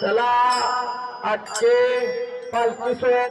चला आजचे पालखी सोहळ्यात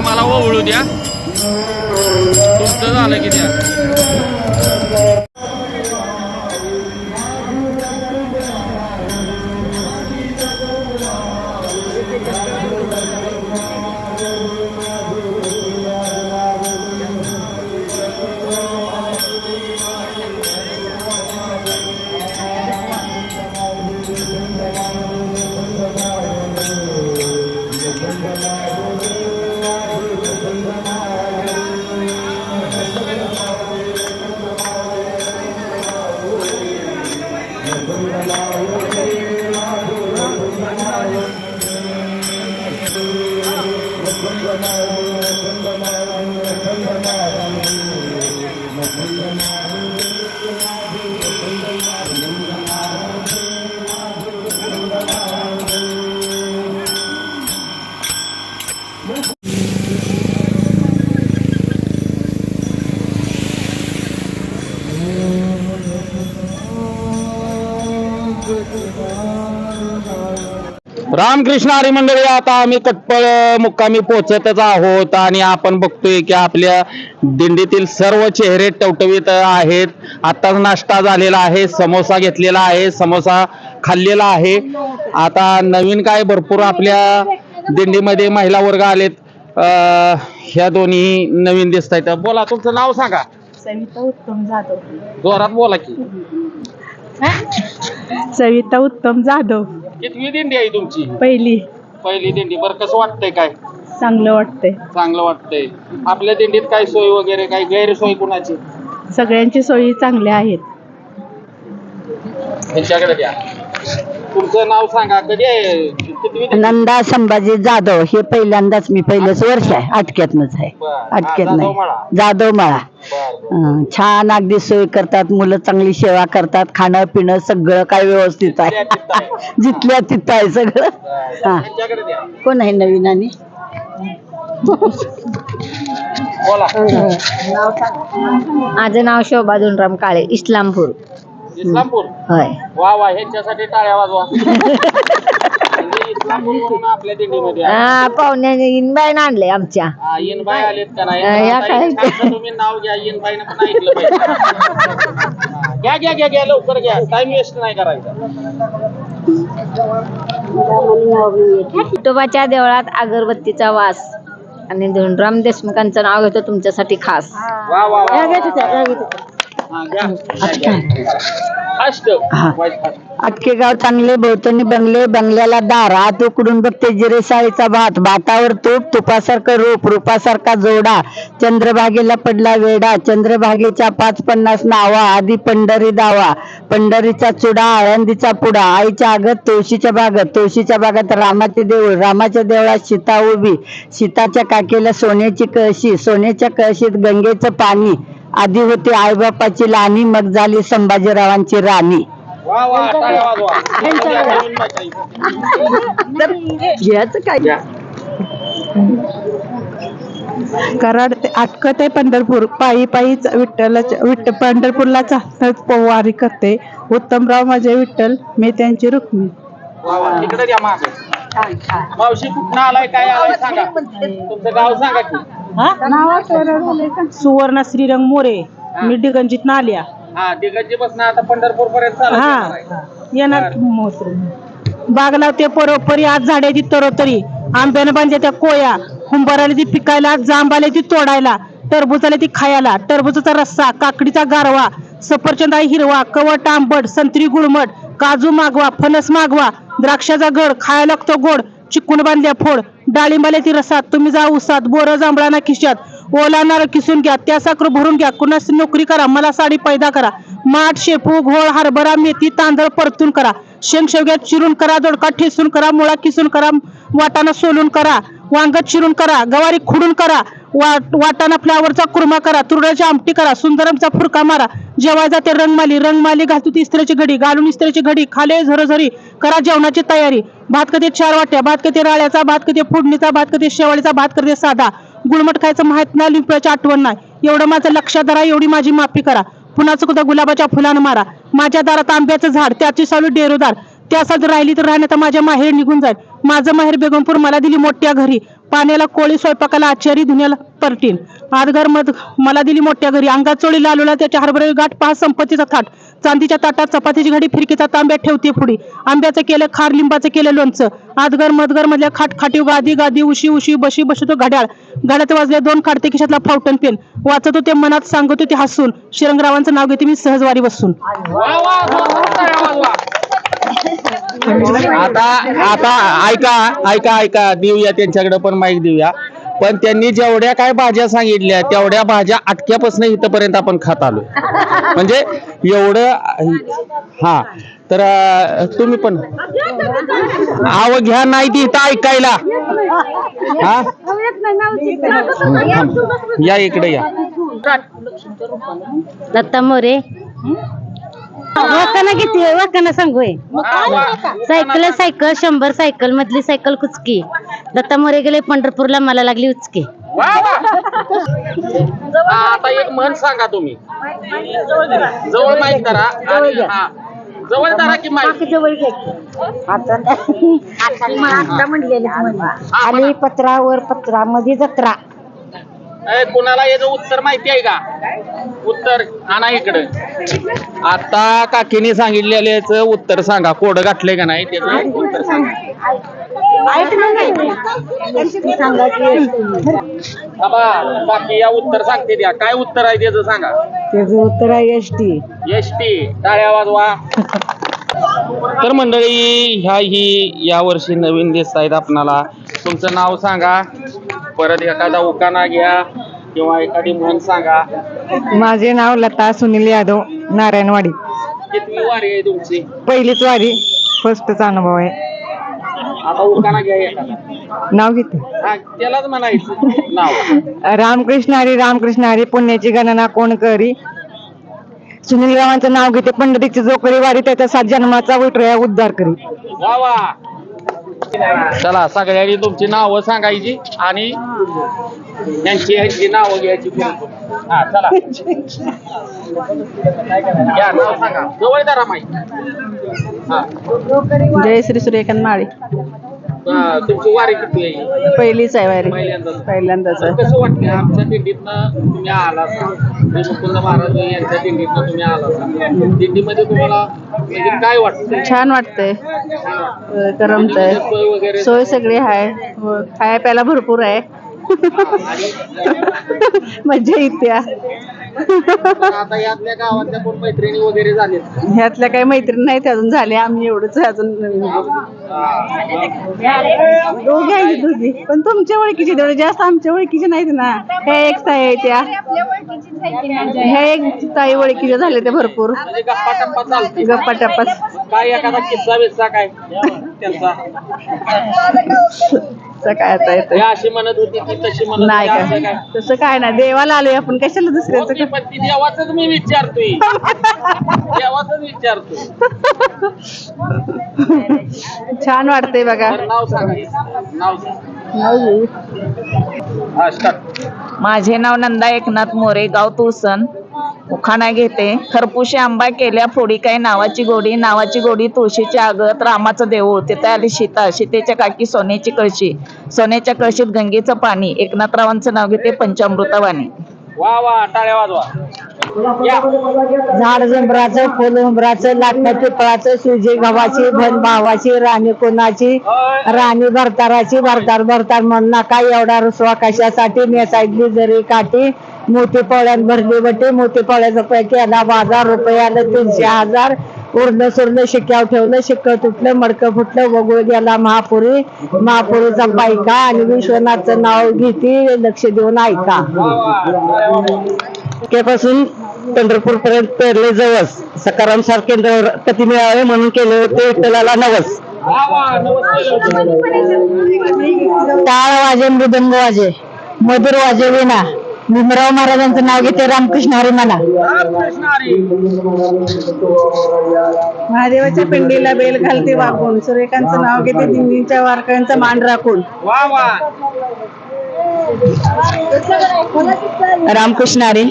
मला ओळू द्या तुमचं झालं की द्या रामकृष्ण हरी मंडळी, आता आम्ही कटपळ मुक्कामी पोहोचतच आहोत आणि आपण बघतोय की आपल्या दिंडीतील सर्व चेहरे टवटवीत आहेत. आताच नाश्ता झालेला आहे, समोसा घेतलेला आहे, समोसा खाल्लेला आहे. आता नवीन काय भरपूर आपल्या दिंडीमध्ये महिला वर्ग आलेत. ह्या दोन्ही नवीन दिसत आहेत. बोला, तुमचं नाव सांगा. सविता उत्तम जाधव. जोरात बोला की. सविता उत्तम जाधव. कितवी दिंडी आहे तुमची? पहिली दिंडी. बरं, कसं वाटतंय? काय चांगलं वाटतंय? चांगलं वाटतंय. आपल्या दिंडीत काय सोय वगैरे, काय गैरसोय कुणाची? सगळ्यांची सोयी चांगल्या आहेत. ह्यांच्याकडे द्या. तुमचं नाव सांगा. कधी आहे? कितवी दिंडी? नंदा संभाजी जाधव. हे पहिल्यांदाच, मी पहिलंच वर्ष आहे. अटक्यातनच आहे. अटक्यात नाही, जाधव मळा. छान अगदी सोय करतात. मुलं चांगली सेवा करतात. खाणं पिणं सगळं काय व्यवस्थित आहे. जिथल्या तिथं आहे सगळं. हा, ह्यांच्याकडे द्या. कोण आहे नवीन? आणि बोला. माझं नाव शोभा धुनराम काळे, इस्लामपूर. इस्लामपूर. होय. वा वा, ह्यांच्यासाठी टाळ्या वाजवा. म्हणजे इस्लामपूर वरून आपल्या दिंडीमध्ये आहे. पाहुण्याने इनबाईन आणले आमच्या. इनबाई आलेत का नाही? या काय? तुम्ही नाव घ्या, इनबाईनं पण ऐकलं पाहिजे. घ्या घ्या घ्या घ्या, लवकर घ्या, टाइम वेस्ट नाही करायचा. विठोबाच्या देवळात अगरबत्तीचा वास आणि धुनराम देशमुखांचं नाव घेतो तुमच्यासाठी खास. वा वा वा. हा, घ्या. फास्ट. अटकेगाव चांगले भोवतणी बंगले, बंगल्याला दार, आत उकडून बघते जिरे शाळेचा भात, भातावर तूप, तुपासारखं रूप, रूपासारखा जोडा, चंद्रभागेला पडला वेडा, चंद्रभागेच्या 550 नावा, आधी पंढरी दावा, पंढरीचा चुडा, आळंदीचा पुडा, आईच्या आगत तुळशीच्या बागत, तुळशीच्या बागत रामाचे देऊळ, रामाच्या देवळात सीता उभी, सीताच्या काकेला सोन्याची कळशी, सोन्याच्या कळशीत गंगेचं पाणी, आधी होती आईबापाची लाणी, मग झाली संभाजीरावांची राणी. वा वा, टाळ्या वाजवा. घ्यायचं काय? कराड ते अटक ते पंढरपूर पायी पायी पंढरपूरला चालत वारी करते. उत्तमराव माझे विठ्ठल, मी त्यांची रुक्मिणी. वा वा, इकडे द्या मागे. मावशी कुठं आलाय, काय आलाय सांगा. तुमचं गाव सांगा की. सुवर्ण श्रीरंग मोरे मी डिगंजीत नाल्या हा दिग्गजी बसणं आता पंढरपूर पर्यंत हा येणार बाग लावते परोपरी आज झाडाची तरोतरी आंब्यानं बांधल्या त्या कोया हुंबाराला ती पिकायला जांबाला ती तोडायला टरबूजाला ती खायला टरबूजाचा रस्सा काकडीचा गारवा सफरचंदा हिरवा कवट आंबट संत्री गुळमट काजू मागवा फणस मागवा द्राक्षाचा गड खायला लागतो गोड चिकून बांधल्या फोड डाळिंबाला ती रसात तुम्ही जा उसात बोरं जांभळाना खिशात ओला नारळ किसून घ्या त्या साखर भरून घ्या कुणास नोकरी करा मला साडी पैदा करा माठ शेपू घोळ हरभरा मेथी तांदळ परतून करा शेंग शेवग्यात चिरून करा दोडका ठेसून करा मुळा किसून करा वाटाणा सोलून करा वांगत चिरून करा गवारी खुडून करा वाटाणा फ्लावरचा कुर्मा करा तुरड्याची आमटी करा सुंदरमचा फुरका मारा जेवायचा ते रंगमाली घालतो ती इस्त्रीची घडी घालून इस्त्रीची घडी खाले झरझरी करा जेवणाची तयारी भात कधी 4 वाट्या भात कधी राळ्याचा भात कधी फोडणीचा भात कधी शेवाळीचा भात कधी साधा गुळमट खायचं माहित नाही लिंबाची आठवण नाही एवढं माझं लक्षात धरा एवढी माझी माफी करा पुन्हा चुकता गुलाबाच्या फुलानं मारा माझ्या दारात आंब्याचं झाड त्याची सालू डेरोदार त्यासाठी राहिली तर राहण्यात माझ्या माहेर निघून जाईल माझं माहेर बेगमपूर मला दिली मोठ्या घरी पाण्याला कोळी स्वयंपाकाला आचारी धुण्याला परटीन आदघर मध मला दिली मोठ्या घरी अंगात चोळी लालूला त्याच्या हरभरे गाठ 5 संपत्तीचा थाट चांदीच्या ताटात चपातीची घडी फिरकीचा तांब्यात ठेवते पुढी आंब्याचं केलं खार लिंबाचं केलं लोणचं आदघर मधगर मधल्या खाटी गादी उशी बशी बसतो घड्याळ घड्यात वाजल्या 2 काढते खिशातला फाउंटन पेन वाचतो ते मनात सांगतो ते हसून शिरंगरावांचं नाव घेते मी सहजवारी बसून आता ऐका देऊया त्यांच्याकडे पण माईक देऊया पण त्यांनी जेवढ्या काय भाज्या सांगितल्या तेवढ्या भाज्या अटक्यापासून इथपर्यंत आपण खात आलो म्हणजे एवढं हा तर तुम्ही पण आव घ्या नाही ती इथं ऐकायला हा या इकडे या दत्ता मोरे वाकाना किती वाकाना सांगूय सायकल 100 सायकल मधली सायकल कुचकी दत्ता मोरे गेले पंढरपूरला मला लागली उचकी आता एक म्हण सांगा तुम्ही जवळ माईक धरा आणि जवळ धरा की माईक जवळ घे आता म्हणलेली आली पत्रावर पत्रामध्ये जत्रा कुणाला याचं उत्तर माहिती आहे का उत्तर आणा इकडे आता काकीने सांगितलेल्याच उत्तर सांगा कोड गाठले का नाही त्याचं उत्तर सांगा बाकी या उत्तर सांगते द्या काय उत्तर आहे त्याचं सांगा त्याचं उत्तर आहे एसटी टाळ्या वाजवा तर मंडळी या वर्षी नवीन दिसत आहेत आपणाला तुमचं नाव सांगा परत एखादा उकाना घ्या किंवा एखादी म्हण सांगा माझे नाव लता सुनील यादव नारायणवाडी कितवी वारी आहे तुमची पहिलीच वारी फर्स्टचा अनुभव आहे आता उकाना घ्या एखादा नाव घेते त्यालाच म्हणायचं नाव रामकृष्ण हरी पुण्याची गणना कोण करी सुनील रावांचं नाव घेते पंढरीची जोकरी वारी त्याच्या 7 जन्माचा विठुराया उद्धार करी वा वा चला सगळ्यांनी तुमची नावं सांगायची आणि यांची नावं घ्यायची हा चला या नाव सांगा जवळ धरा माहिती हा जय श्री सूर्यकांत माळी तुमची वारी किती आहे पहिलीच आहे वारी पहिल्यांदाच कसं वाटतं आमच्या दिंडीतनं तुम्ही आला मुकुंद महाराज यांच्या दिंडीतनं तुम्ही आला दिंडीमध्ये तुम्हाला म्हणजे काय वाटतं छान वाटतंय करमतंय वगैरे सोय सगळी आहे खाया प्यायला भरपूर आहे मजा येते आता यातल्या गावातल्या कोण मैत्रिणी वगैरे झाले ह्यातल्या काही मैत्रिणी नाहीत अजून झाले आम्ही एवढंच अजून दोघी आहे दोघी पण तुमच्या ओळखीचे तेवढे जास्त आमच्या ओळखीचे नाहीत ना ह्या एक ताई आहे त्या ह्या एक ताई ओळखीच्या झाले ते भरपूर गप्पा टप्पा चालते गप्पा टप्पा काय एखादा किस्सा बिस्सा काय त्यांचा काय आता येतं अशी म्हणत होती ती तशी म्हणत नाही होती, काय तसं काय नाही देवाला आलोय आपण कशाला दुसऱ्याचं पण ती देवाचंच मी विचारतोय देवाचंच विचारतोय छान वाटतंय बघा तर नाव सांगायचं नाव सांग हा स्टार्ट माझे नाव नंदा एकनाथ मोरे गाव तुळसण उखाणा घेते. खरपुशी आंबा केल्या फोडी काय नावाची गोडी तुळशीची आगत रामाचं देऊळ तिथे आली सीता सीतेच्या काकी सोन्याची कळशी सोन्याच्या कळशीत गंगेचं पाणी एकनाथरावांचं नाव घेते पंचामृतवाणी. वा वा, टाळ्या वाजवा. झाड जंभराचं फुल उंबराचं लाटणं पिपळाचं सुजी गव्हाची भन भावाची राणी कोणाची राणी भरताराची भरतार भरतार म्हण नका एवढा रुसवा कशासाठी नेसायची जरी काठी मोठी पोळ्यात भरली बटी मोठी पोळ्याचा पैकी आला बाजार रुपये आलं 300,000 उरलं सुरलं शिक्क्यावर ठेवलं शिक्क तुटलं मडकं फुटलं वगळ गेला महापुरीचा बायका आणि विश्वनाथचं नाव घेते लक्ष देऊन ऐका. पासून पंढरपूर पर्यंत पेरले जवस सकाराम सार केंद्र कधी मिळावे म्हणून केले होते विठ्ठलाला नवस. टाळ वाजे मृदंग वाजे मधुर वाजे विना भीमराव महाराजांचं नाव घेते रामकृष्ण हरी म्हणा. महादेवाच्या पिंडीला बेल घालते वाकून सुरेखांचं नाव घेते दिंडीच्या वारकऱ्यांचा मान राखून. रामकृष्ण हरी.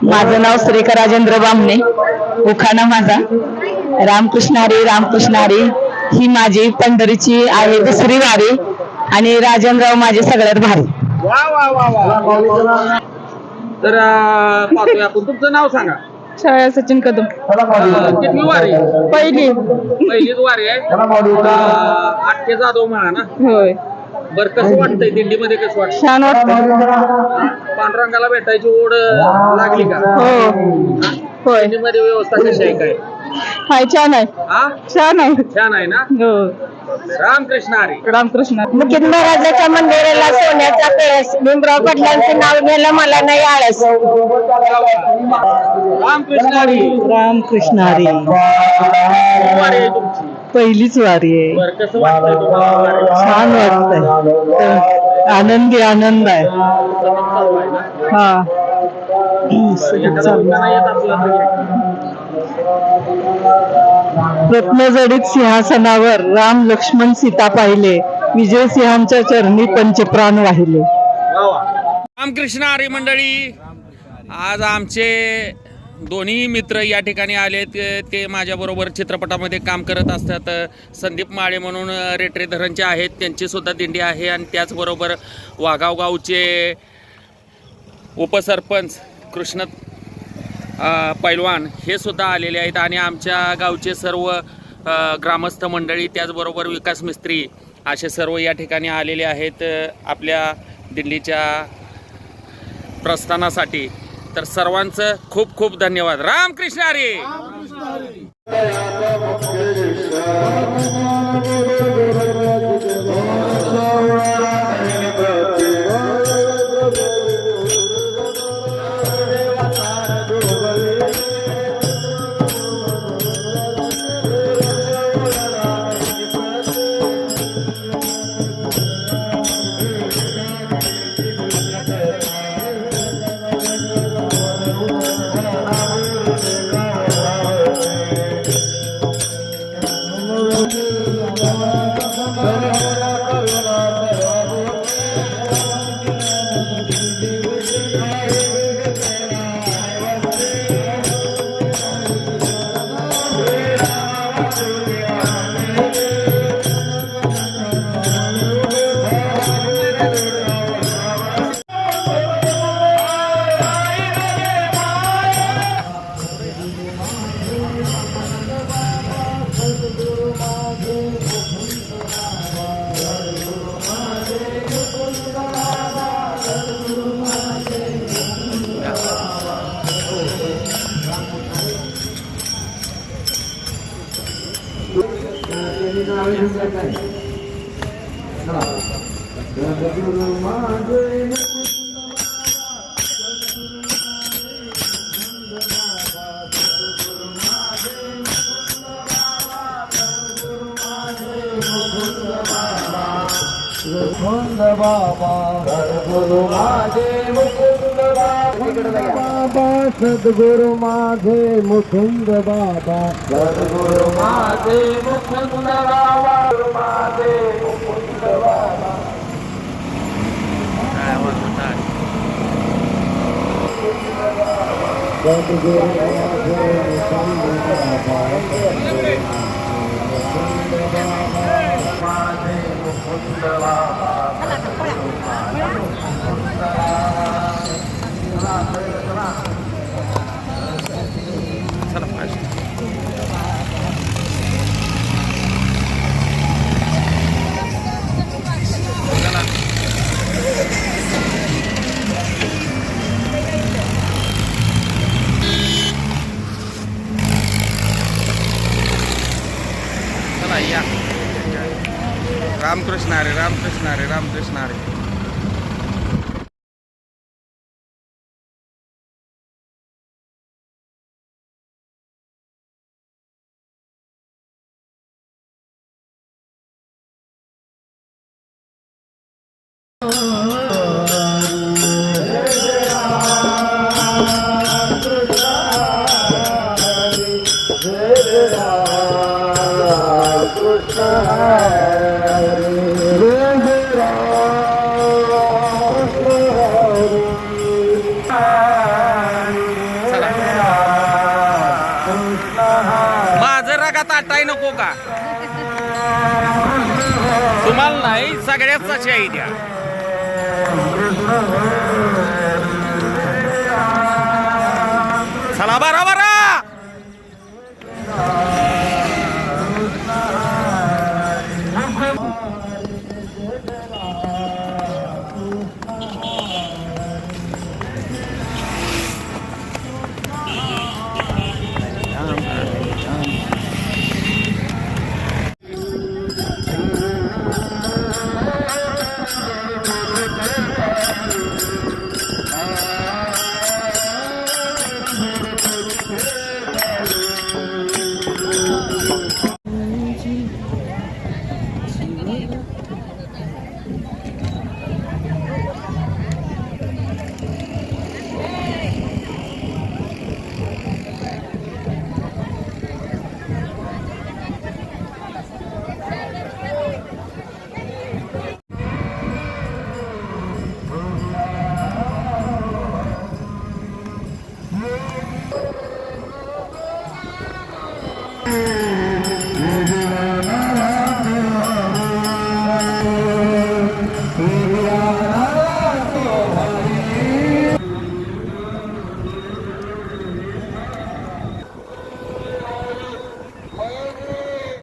माझं नाव सुरेखा राजेंद्र बामणे उखाणा माझा. रामकृष्ण हरी ही माझी पंढरीची आहे दुसरी वारी आणि राजेंद्रराव माझे सगळ्यात भारी. तर पाहतोय आपण. तुमचं नाव सांगा. छाया सचिन कदम. किती वारी? पहिलीच वारी आहे. आठशे जाधव म्हणा ना. होय, बर, कसं वाटतंय दिंडीमध्ये? कसं वाटतं? छान वाटतं. पांडुरंगाला भेटायची ओढ लागली का? होय, दिंडीमध्ये व्यवस्था कशी आहे? काय हाय, छान आहे. छान आहे. छान आहे ना. रामकृष्ण हरी. रामकृष्ण. मुकिंद महाराजाच्या मंदिराला सोन्याचा कळस भीमराव पाटलांचे नाव घ्यायला मला नाही आळस. रामकृष्ण हरी. रामकृष्ण हरी. वारी आहे तुमची? पहिलीच वारी आहे. बर, कसं वाटतंय तुम्हाला? छान वाटतंय. आनंदी आनंद आहे. हा, रत्नजडित सिंहासनावर राम लक्ष्मण सीता पाहिले विजय सिंहांच्या चरणी पंचप्राण वाहिले. रामकृष्ण हरी मंडळी, आज आमचे दोन्ही मित्र या ठिकाणी आलेत. ते माझ्याबरोबर चित्रपटामध्ये काम करत असतात. संदीप माळे म्हणून रेटरे धरणचे आहेत, त्यांची सुद्धा दिंडी आहे. आणि त्याचबरोबर वाघाव गावचे उपसरपंच कृष्ण पैलवान हे सुद्धा आलेले आहेत. आणि आमच्या गावचे सर्व ग्रामस्थ मंडळी त्याचबरोबर विकास मिस्त्री असे सर्व या ठिकाणी आलेले आहेत आपल्या दिंडीच्या प्रस्थानासाठी. तर सर्वांचं खूप खूप धन्यवाद. रामकृष्ण हरी. सद्गुरु माझे मुकुंद बाबा सद्गुरु माझे मुकुंद बाबा माझे मुकुंद बाबा. सद्गुरु माझे मुकुंद बाबा सद्गुरु माझे मुकुंद बाबा चला या. रामकृष्ण हरी, रामकृष्ण हरी, रामकृष्ण हरी. माझं रगात आटाय नको का तुम्हाला नाही, सगळ्याच शाही द्या. चला बरा बरा.